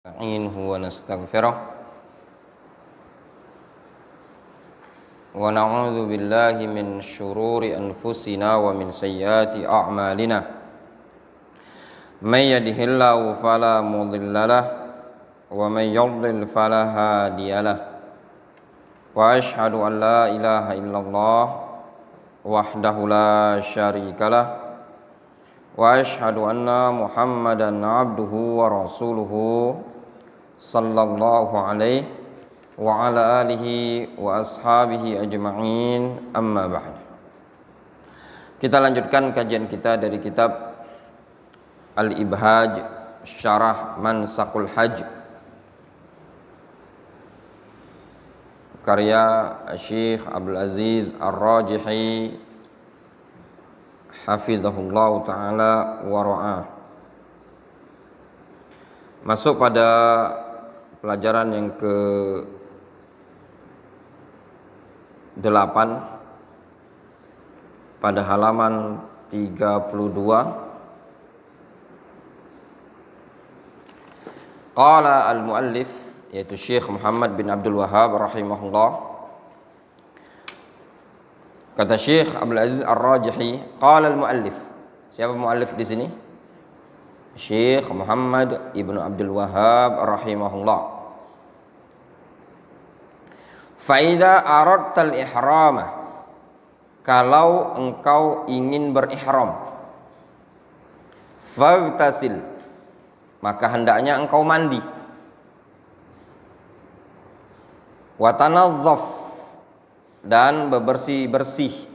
نستعينه ونستغفره ونعوذ بالله من شرور أنفسنا ومن سيئات أعمالنا من يهده الله فلا مضل له ومن يضلل فلا هادي له وأشهد أن لا إله إلا الله وحده لا شريك له وأشهد أن محمدا عبده ورسوله sallallahu alaihi wa ala alihi wa ashabihi ajma'in, amma ba'd. Kita lanjutkan kajian kita dari kitab Al-Ibhaj Syarah Mansakul Hajj karya Syekh Abdul Aziz Ar-Rajihi hafizahullah ta'ala wa ra'ah. Masuk pada pelajaran yang ke-8 pada halaman 32. Qala al-muallif, yaitu Syekh Muhammad bin Abdul Wahhab rahimahullah. Kata Syekh Abdul Aziz Ar-Rajihi, qala al-muallif. Siapa muallif di sini? Syekh Muhammad ibnu Abdul Wahhab rahimahullah. Fa'idha aradtal ihrama, kalau engkau ingin berihram, faghtasil, maka hendaknya engkau mandi, watanazzaf, dan bebersih-bersih,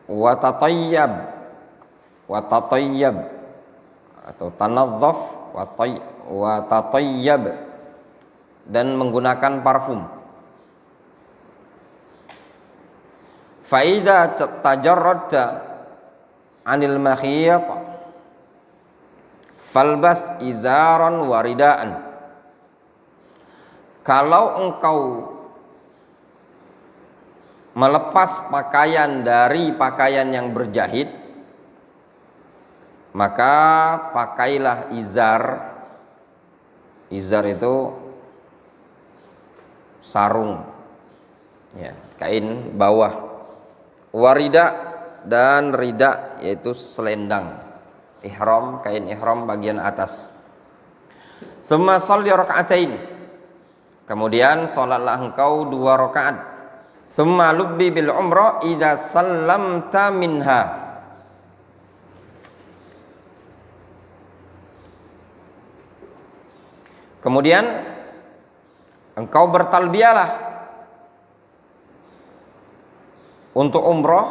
watatayyab atau tanazzaf wa tatayyab, dan menggunakan parfum. Fa idza tajarradta 'anil makhiyat falbas izaran wa ridaan. Kalau engkau melepas pakaian dari pakaian yang berjahit, maka pakailah izar. Izar itu sarung, ya, kain bawah. Warida, dan rida yaitu selendang. Ihram, kain ihram bagian atas. Tsumma shalli raka'atain, kemudian salatlah engkau 2 rakaat. Tsumma lubbi bil umrah idza sallamta minha, kemudian engkau bertalbiyalah untuk umroh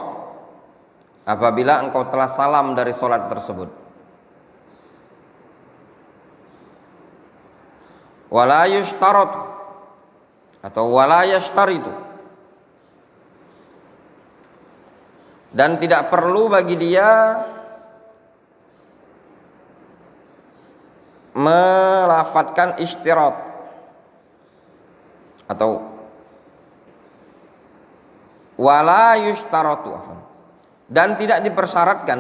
apabila engkau telah salam dari solat tersebut. Wala yushtarat atau wala yashtaritu, dan tidak perlu bagi dia melafatkan istirat atau wala yushtaratu, dan tidak dipersyaratkan,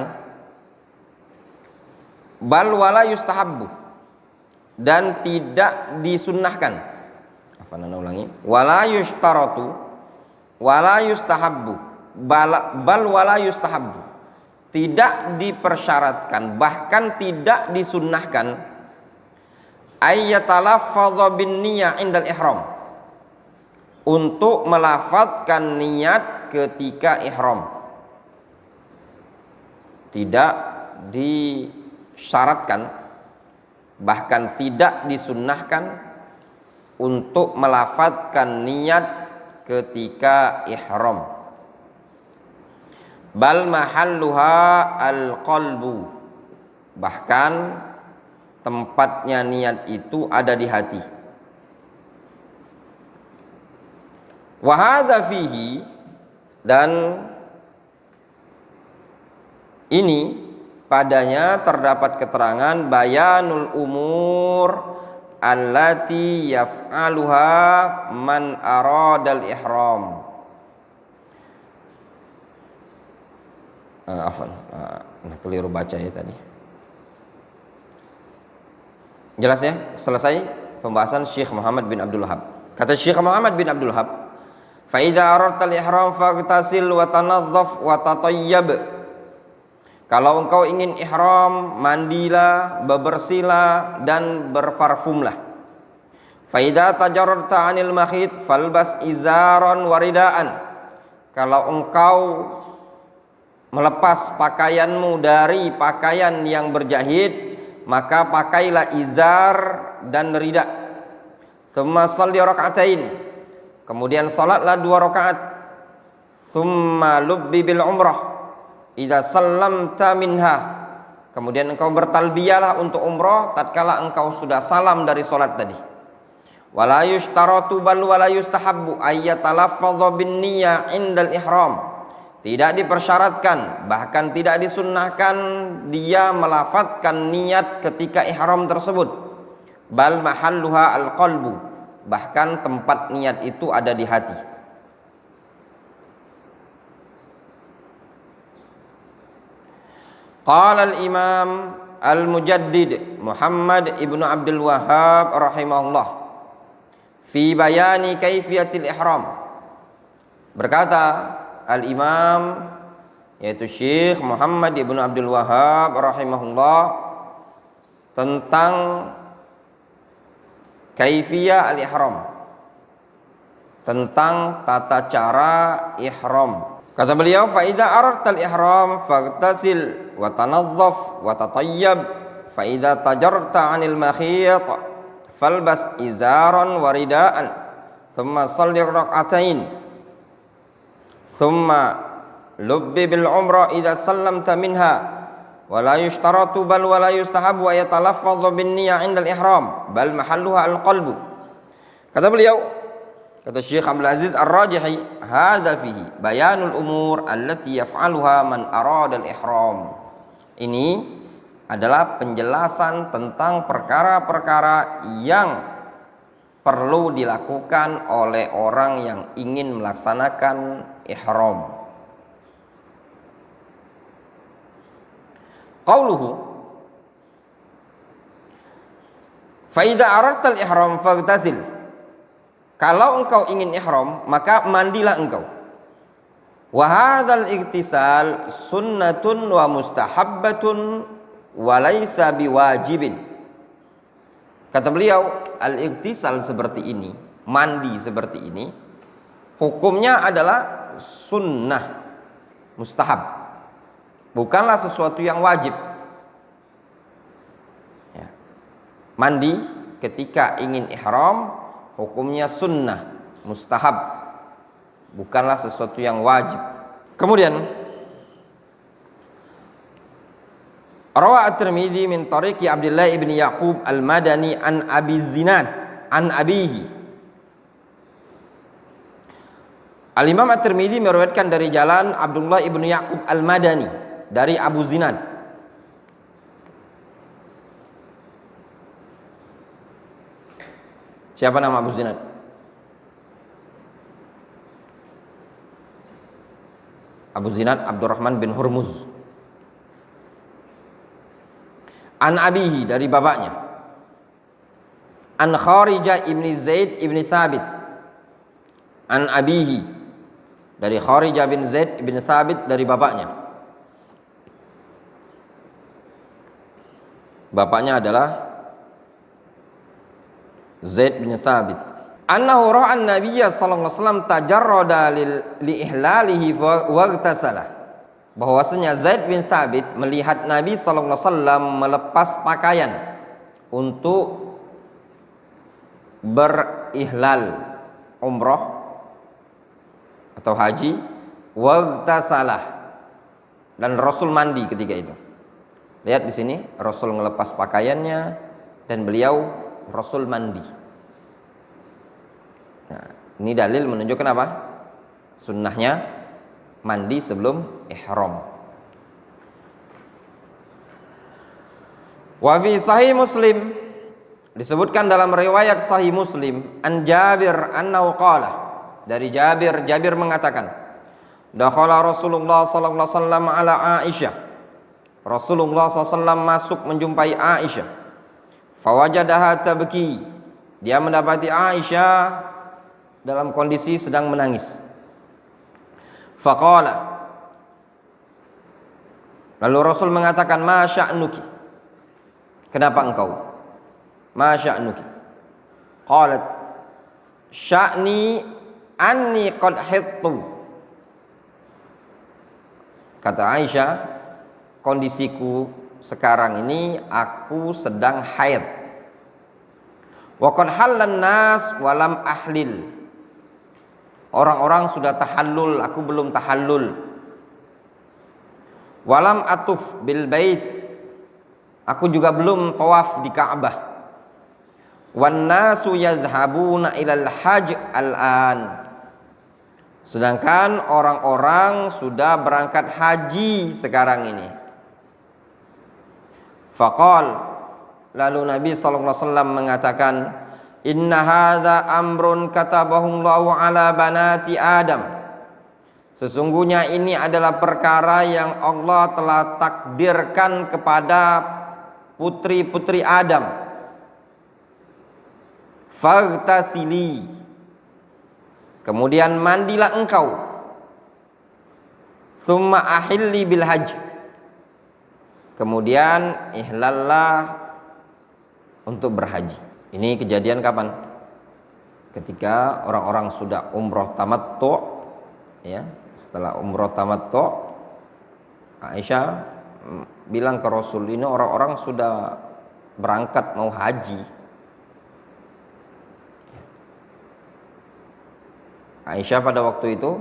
bal wala yustahabbu, dan tidak disunnahkan. Ulangi, wala yushtaratu wala yustahabbu bal wala yustahabbu, tidak dipersyaratkan bahkan tidak disunnahkan, ayyatalaffadha bin niyah indal ihram, untuk melafadzkan niat ketika ihram. Tidak disyaratkan bahkan tidak disunnahkan untuk melafadzkan niat ketika ihram. Bal mahalluha al-qalbu, bahkan tempatnya niat itu ada di hati. Wa hadza fihi, dan ini padanya terdapat keterangan bayanul umur allati yaf'aluha man aradal ihram. Keliru baca ya tadi. Jelas ya? Selesai pembahasan Syekh Muhammad bin Abdul Wahhab. Kata Syekh Muhammad bin Abdul Wahhab, fa idza aradta al-ihram faghtasil wa tanadhdhaf wa tatayyab. Kalau engkau ingin ihram, mandilah, bebersihlah dan berparfumlah. Fa idza tajarrarta 'anil makhit falbas izaran wa ridaan. Kalau engkau melepas pakaianmu dari pakaian yang berjahit, maka pakailah izar dan rida. Tsumma shalli raka'atain. Kemudian salatlah 2 rakaat. Tsumma lubbi bil umrah idza sallamta minha. Kemudian engkau bertalbiyahlah untuk umrah tatkala engkau sudah salam dari salat tadi. Wala yushtaratu bal wala yustahabbu ayyatalaffadha bin niyyah indal ihram. Tidak dipersyaratkan, bahkan tidak disunnahkan dia melafadzkan niat ketika ihram tersebut. Bal mahalluha al-qalbu, bahkan tempat niat itu ada di hati. Qala al-Imam al-Mujaddid Muhammad ibnu Abdul Wahhab rahimahullah fi bayani kaifiyatil ihram. Berkata Al-Imam yaitu Syekh Muhammad ibnu Abdul Wahhab rahimahullah tentang kaifiyah al-ihram, tentang tata cara ihram. Kata beliau, fa idza aradta al-ihram faghtasil wa tanadhdhaf wa tatayyab, fa idza tajarta 'anil makhit falbas izaran wa ridaan, thumma shalli rak'atain, thumma lubbi bil umrah idza sallamta minha, wa la yushtaratu bal wa la yustahabu ay yatalaffadhu bin niyyah 'inda al-ihram bal mahalluha al-qalbu. Kata beliau, kata Syekh Abdul Aziz Ar-Rajihi, hadza fihi bayanul umur allati yaf'aluha man arada al-ihram. Ini adalah penjelasan tentang perkara-perkara yang perlu dilakukan oleh orang yang ingin melaksanakan ihram. Qauluhu fa idza aradta al-ihram faghtasil. Kalau engkau ingin ihram, maka mandilah engkau. Wa hadzal igtisal sunnatun wa mustahabbatun wa laisa biwajibin. Kata beliau, al-igtisal seperti ini, mandi seperti ini, hukumnya adalah sunnah, mustahab, bukanlah sesuatu yang wajib. Ya. Mandi ketika ingin ihram hukumnya sunnah, mustahab, bukanlah sesuatu yang wajib. Kemudian Rawa at-Tirmidzi min tariqi Abdullah ibn Yaqub al-Madani an Abi Zinad an abihi. Al-Imam at-Tirmidzi meriwayatkan dari jalan Abdullah ibn Yaqub al-Madani dari Abu Zinad. Siapa nama Abu Zinad? Abu Zinad Abdurrahman bin Hurmuz. An abihi, dari bapaknya. An Kharijah ibni Zaid ibni Thabit. An abihi, dari Kharijah bin Zaid ibni Thabit, dari bapaknya. Bapaknya adalah Zaid bin Thabit. Annahu ra'a an-nabiyya sallallahu alaihi wasallam tajarrada li ihlalihi wa ightasala. Bahwasanya Zaid bin Thabit melihat Nabi sallallahu alaihi wasallam melepas pakaian untuk berihlal umrah atau haji, waghtasalah, dan Rasul mandi ketika itu. Lihat di sini, Rasul melepas pakaiannya dan beliau Rasul mandi. Nah, ini dalil menunjukkan apa? Sunnahnya mandi sebelum ihram. Wa fi sahih Muslim, disebutkan dalam riwayat sahih Muslim, an Jabir annahu qala, dari Jabir mengatakan, dakhala Rasulullah sallallahu alaihi wasallam ala Aisyah. Rasulullah SAW masuk menjumpai Aisyah. Fawajadaha tabki. Dia mendapati Aisyah dalam kondisi sedang menangis. Faqala. Lalu Rasul mengatakan, ma sya'nuki? Kenapa engkau? Ma sya'nuki? Qalat, sya'ni anni qad hittu. Kata Aisyah, kondisiku sekarang ini aku sedang haid. Wa qad hallan nas wa lam ahlil. Orang-orang sudah tahallul, aku belum tahallul. Walam atuf bil bait, aku juga belum tawaf di Ka'bah. Wan nasu yadhhabuna ilal hajj al-an. Sedangkan orang-orang sudah berangkat haji sekarang ini. Faqal, lalu Nabi sallallahu alaihi wasallam mengatakan, inna hadza amrun katabahu Allahu ala banati Adam. Sesungguhnya ini adalah perkara yang Allah telah takdirkan kepada putri-putri Adam. Faghtasili, kemudian mandilah engkau. Summa ahilli bil hajj, kemudian ihlallah untuk berhaji. Ini kejadian kapan? Ketika orang-orang sudah umroh tamattu, ya. Setelah umroh tamattu, Aisyah bilang ke Rasul, ini orang-orang sudah berangkat mau haji. Aisyah pada waktu itu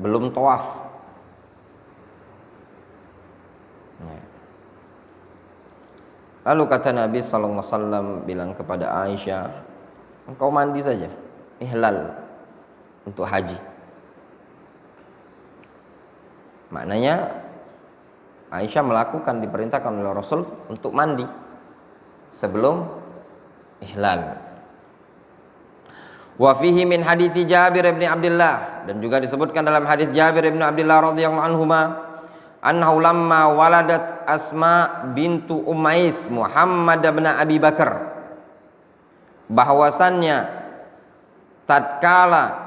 belum tawaf. Lalu kata Nabi sallallahu alaihi wasallam bilang kepada Aisyah, engkau mandi saja, ihlal untuk haji. Maknanya Aisyah melakukan, diperintahkan oleh Rasul untuk mandi sebelum ihlal. Wa fihi min hadithi Jabir bin Abdullah, dan juga disebutkan dalam hadis Jabir bin Abdullah radhiyallahu anhuma, annahu lamma waladat Asma bintu Umais Muhammad bin Abi Bakar, bahwasannya tatkala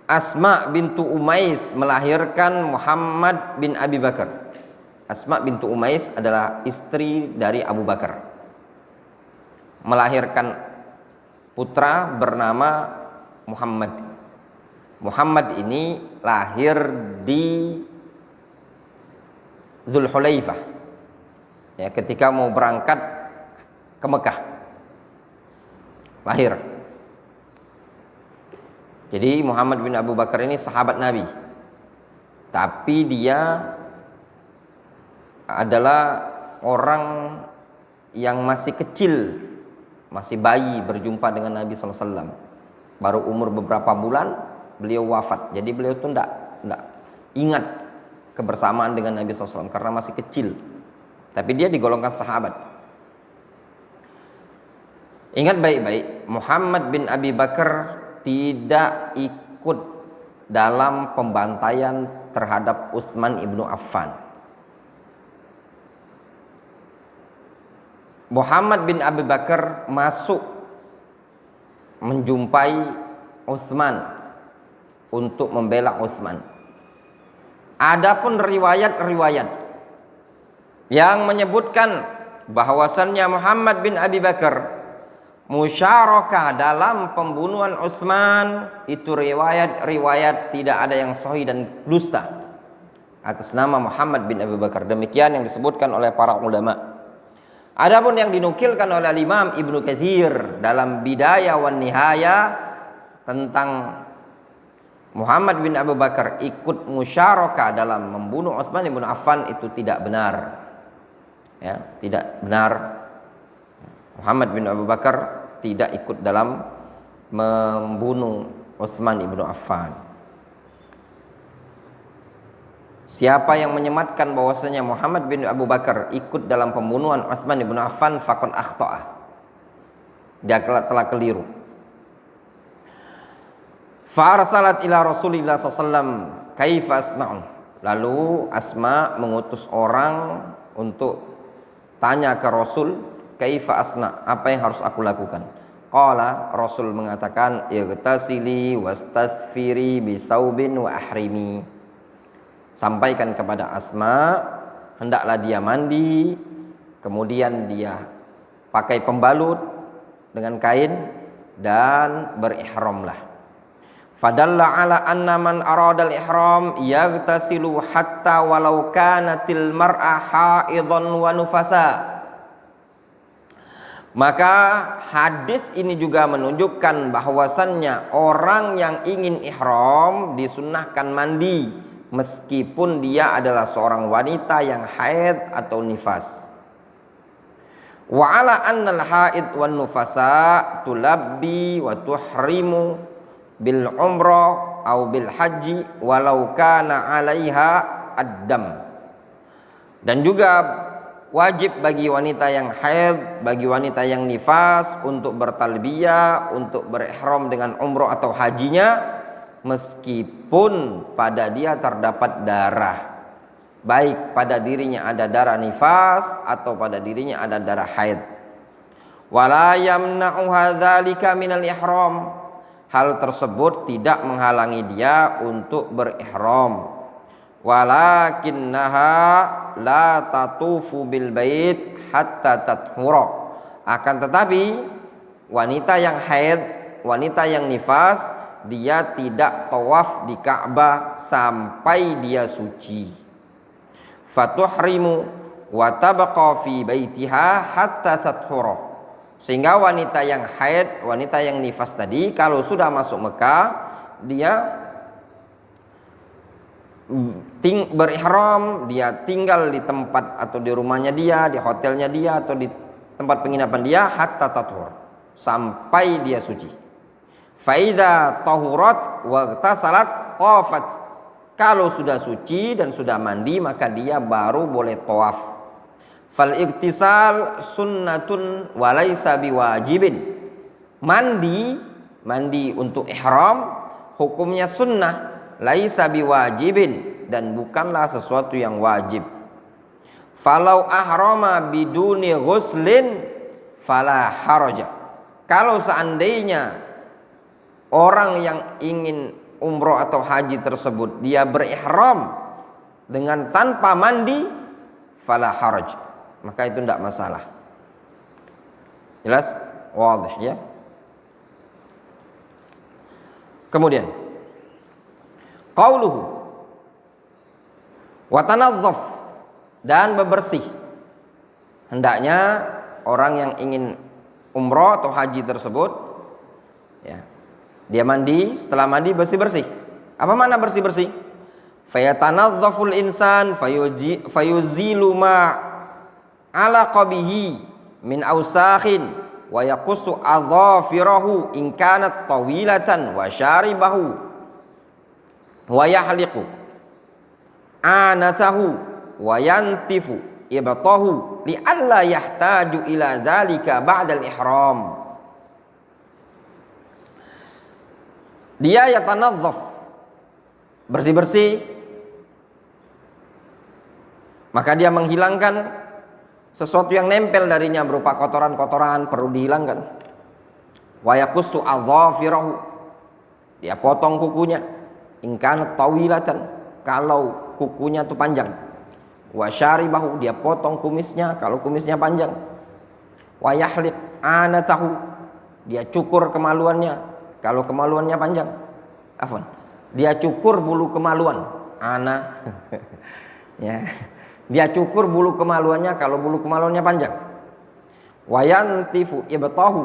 Asma bintu Umais melahirkan Muhammad bin Abi Bakar. Asma bintu Umais adalah istri dari Abu Bakar, melahirkan putra bernama Muhammad. Muhammad ini lahir di Dzulhulaifah, ya, ketika mau berangkat ke Mekah, lahir. Jadi Muhammad bin Abu Bakar ini sahabat Nabi, tapi dia adalah orang yang masih kecil, masih bayi berjumpa dengan Nabi SAW. Baru umur beberapa bulan beliau wafat. Jadi beliau itu tidak ingat kebersamaan dengan Nabi SAW karena masih kecil. Tapi dia digolongkan sahabat. Ingat baik-baik, Muhammad bin Abi Bakar tidak ikut dalam pembantaian terhadap Utsman ibnu Affan. Muhammad bin Abi Bakar masuk menjumpai Utsman untuk membela Utsman. Adapun riwayat-riwayat yang menyebutkan bahwasannya Muhammad bin Abi Bakar musyarakah dalam pembunuhan Utsman, itu riwayat-riwayat tidak ada yang sahih dan dusta atas nama Muhammad bin Abi Bakar. Demikian yang disebutkan oleh para ulama. Adapun yang dinukilkan oleh Imam Ibnu Katsir dalam Bidayah wan Nihayah tentang Muhammad bin Abu Bakar ikut musyarakah dalam membunuh Utsman bin Affan, itu tidak benar. Ya, tidak benar. Muhammad bin Abu Bakar tidak ikut dalam membunuh Utsman bin Affan. Siapa yang menyematkan bahwasanya Muhammad bin Abu Bakar ikut dalam pembunuhan Utsman bin Affan, faqad akhta'a, dia telah keliru. Farsalat ila Rasulillah sallallahu kaifa asna'u. Lalu Asma mengutus orang untuk tanya ke Rasul, kaifa asna, apa yang harus aku lakukan? Qala, Rasul mengatakan, igtasili wastathfiri bi thawbin wa ahrimi. Sampaikan kepada Asma, hendaklah dia mandi, kemudian dia pakai pembalut dengan kain dan berihramlah. Fadalla ala anna man aradal ihram yaghtasilu hatta walau kanatil mar'a haidhan wa nufasa. Maka hadis ini juga menunjukkan bahwasannya orang yang ingin ihram disunnahkan mandi meskipun dia adalah seorang wanita yang haid atau nifas. Wa ala annal haid wan nufasa tulabbi wa tuhrimu bil umrah au bil haji walau kana 'alaiha ad-dam. Dan juga wajib bagi wanita yang haid, bagi wanita yang nifas untuk bertalbiyah, untuk berihram dengan umrah atau hajinya meskipun pada dia terdapat darah, baik pada dirinya ada darah nifas atau pada dirinya ada darah haid. Wala yamna'u hadzalika minal ihram. Hal tersebut tidak menghalangi dia untuk berihram. Walakinnaha la tatufu bil bait hatta tathura. Akan tetapi wanita yang haid, wanita yang nifas, dia tidak tawaf di Ka'bah sampai dia suci. Fatuhrimu wa tabqa fi baitiha hatta tathura. Sehingga wanita yang haid, wanita yang nifas tadi kalau sudah masuk Mekah, dia berihram, dia tinggal di tempat atau di rumahnya dia, di hotelnya dia atau di tempat penginapan dia hatta tathur, sampai dia suci. Fa idza tahurat wa tasalat tafat. Kalau sudah suci dan sudah mandi maka dia baru boleh tawaf. Fal iktisal sunnatun walaysa biwajibin. Mandi untuk ihram hukumnya sunnah, laisa biwajibin, dan bukanlah sesuatu yang wajib. Falau ahrama biduni ghuslin fala haraja. Kalau seandainya orang yang ingin umroh atau haji tersebut dia berihram dengan tanpa mandi, fala haraj, maka itu tidak masalah. Jelas? Wadih ya. Kemudian qauluhu wa tanazzaf, dan bebersih. Hendaknya orang yang ingin umroh atau haji tersebut ya, dia mandi, setelah mandi bersih-bersih. Apa makna bersih-bersih? Fayatanazzaful insan fayuzilu ma ala qabihi min ausakhin wa yaqussu adhafirahu in kanat tawilatan wa syaribahu wa yahliqu anatahu wa yantifu ibtahu li alla yahtaju ila dzalika ba'da al-ihram. Dia yatanazzaf, bersih-bersih, maka dia menghilangkan sesuatu yang nempel darinya berupa kotoran-kotoran, perlu dihilangkan. Wa yaqussu adhafirahu, dia potong kukunya, in kanat tawilatan, kalau kukunya itu panjang. Wa syaribahu, dia potong kumisnya kalau kumisnya panjang. Wa yahliq anatahu, dia cukur kemaluannya kalau kemaluannya panjang. Afwan, dia cukur bulu kemaluan, ana ya. Dia cukur bulu kemaluannya kalau bulu kemaluannya panjang. Wayantifu ibtahu,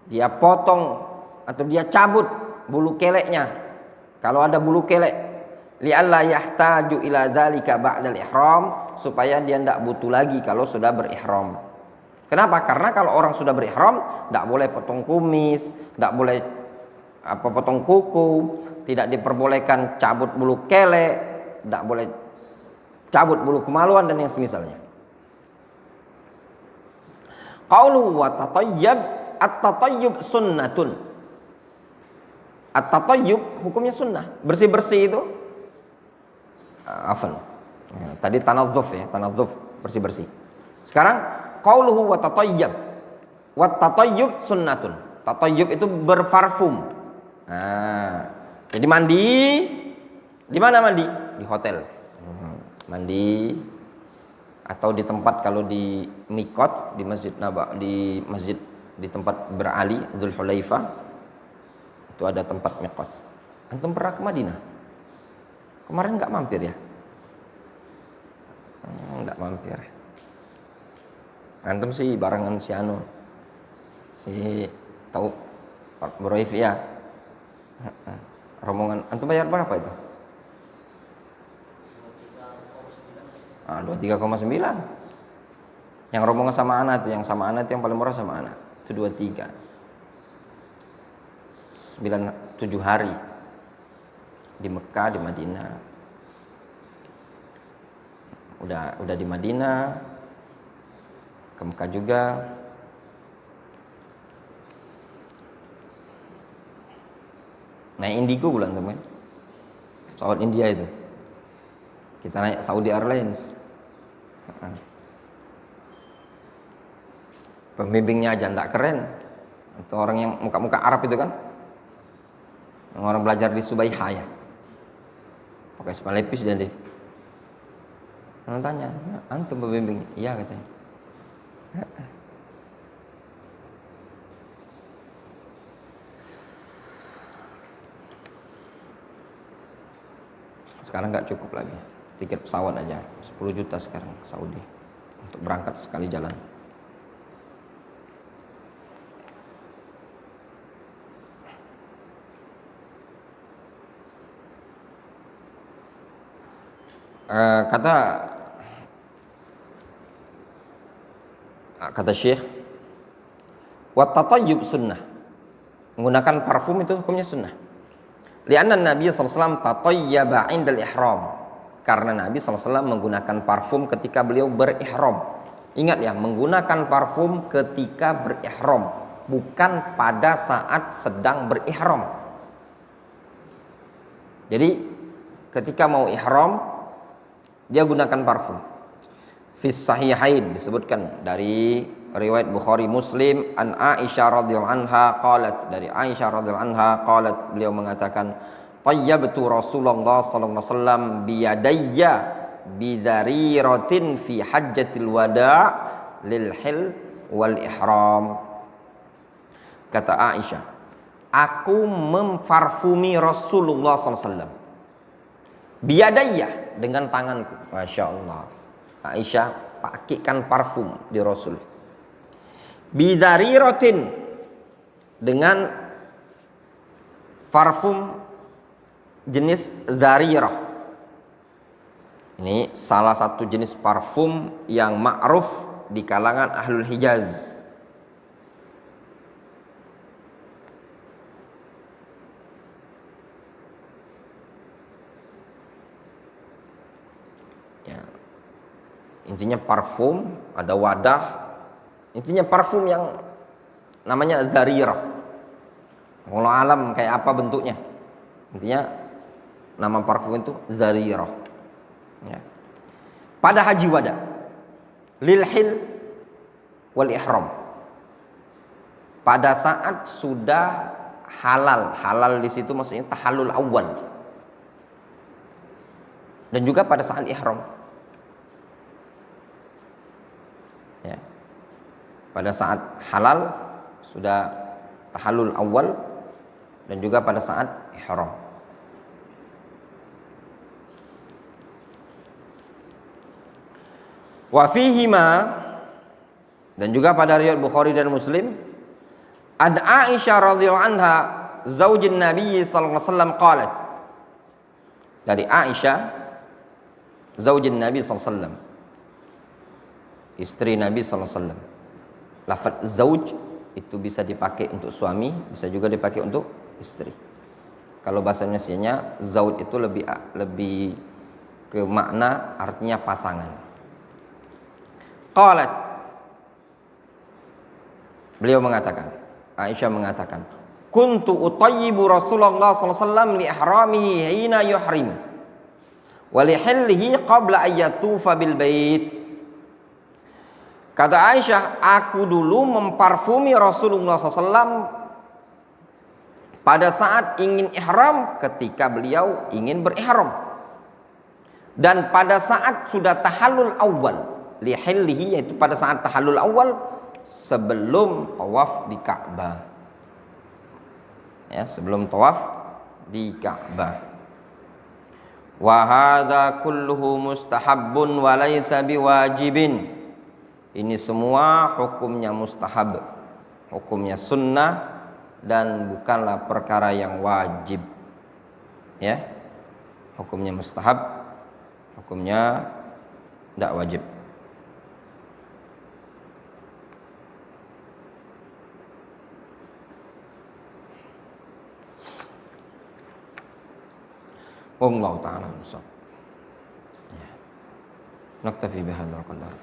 dia potong atau dia cabut bulu keleknya kalau ada bulu kelek. Li'alla yahtaju ila dzalika ba'dal ihram, supaya dia tidak butuh lagi kalau sudah berihram. Kenapa? Karena kalau orang sudah berihram tidak boleh potong kumis, tidak boleh potong kuku, tidak diperbolehkan cabut bulu kelek, tidak boleh cabut bulu kemaluan dan yang semisalnya. Qaulu wa tatayyab, at-tatayyub sunnatun. At-tatayyub hukumnya sunnah, bersih-bersih itu tadi tanazzuf ya, tanazzuf, bersih-bersih. Sekarang qauluhu wa tatayyab. Wa tatayyub sunnatun. Tatayyub itu berparfum. Nah, jadi mandi di mana mandi? Di hotel. Mandi atau di tempat, kalau di Mikot, di Masjid di masjid di tempat berali Dzulhulaifah itu ada tempat Mikot. Antum pernah ke Madinah? Kemarin nggak mampir ya? Nggak mampir. Antum sih barengan si anu, si tahu Buraif ya? Rombongan. Antum bayar berapa itu? 23,9. Yang rombongan sama anak itu, yang sama anak itu yang paling murah sama anak. Itu 23. 7 hari di Mekah, di Madinah. Udah di Madinah, ke Mekah juga. Naik Indigo bulan teman, pesawat India itu. Kita naik Saudi Airlines. Pembimbingnya aja ndak keren. Itu orang yang muka-muka Arab itu kan, yang orang belajar di Subaiha ya, pakai sepatu lepis dan deh. Orang tanya, antum pembimbing? Iya katanya. Sekarang nggak cukup lagi, tiket pesawat aja 10 juta sekarang ke Saudi untuk berangkat sekali jalan. Kata Syekh, wa tatayyub sunnah, menggunakan parfum itu hukumnya sunnah. Lianna Nabi sallallahu alaihi wasallam tatayyaba 'indal ihram, karena Nabi sallallahu alaihi wasallam menggunakan parfum ketika beliau berihram. Ingat ya, menggunakan parfum ketika berihram, bukan pada saat sedang berihram. Jadi ketika mau ihram dia gunakan parfum. Fis sahihain disebutkan dari riwayat Bukhari Muslim an Aisyah radhiyallahu anha qalat, dari Aisyah radhiyallahu anha qalat, beliau mengatakan tayyabtu Rasulullah sallallahu alaihi wasallam biyadayya bidhariratin fi hajjatil wada' lil hil wal ihram. Kata Aisyah, aku memparfumi Rasulullah sallallahu alaihi wasallam biyadayya, dengan tanganku. Masya Allah, Aisyah pakaikan parfum di Rasul. Bidhariratin, dengan parfum jenis dharirah. Ini salah satu jenis parfum yang ma'ruf di kalangan ahlul Hijaz. Intinya parfum, ada wadah. Intinya parfum yang namanya dharirah. Wallahu alam kayak apa bentuknya. Intinya nama parfum itu dharirah. Ya. Pada haji wada, lil hil wal ihram. Pada saat sudah halal, halal di situ maksudnya tahallul awal. Dan juga pada saat ihram. Pada saat halal sudah tahallul awal, dan juga pada saat ihram. Wa fihima, dan juga pada riwayat Bukhari dan Muslim, ad Aisyah radhiyallahu anha zaujin Nabi sallallahu alaihi wasallam qalat, dari Aisyah zaujin Nabi sallallahu alaihi wasallam, istri Nabi sallallahu alaihi wasallam. Lafaz zauj itu bisa dipakai untuk suami, bisa juga dipakai untuk istri. Kalau bahasa Indonesianya zauj itu lebih ke makna artinya pasangan. Qalat, beliau mengatakan, Aisyah mengatakan, kuntu utayyibu Rasulullah sallallahu alaihi wasallam li ihramihi hina yuhrim wa li hillihi qabla an yatufa bil bait. Kata Aisyah, aku dulu memparfumi Rasulullah SAW pada saat ingin ihram ketika beliau ingin berihram, dan pada saat sudah tahallul awal lihillihi, yaitu pada saat tahallul awal sebelum tawaf di Ka'bah, ya, sebelum tawaf di Ka'bah. Wa hadza kulluhu mustahabbun wa laysa biwajibin. Ini semua hukumnya mustahab, hukumnya sunnah, dan bukanlah perkara yang wajib. Ya, hukumnya mustahab, hukumnya tidak wajib. Wallahu ta'ala. Naktafi bihadzal qadar.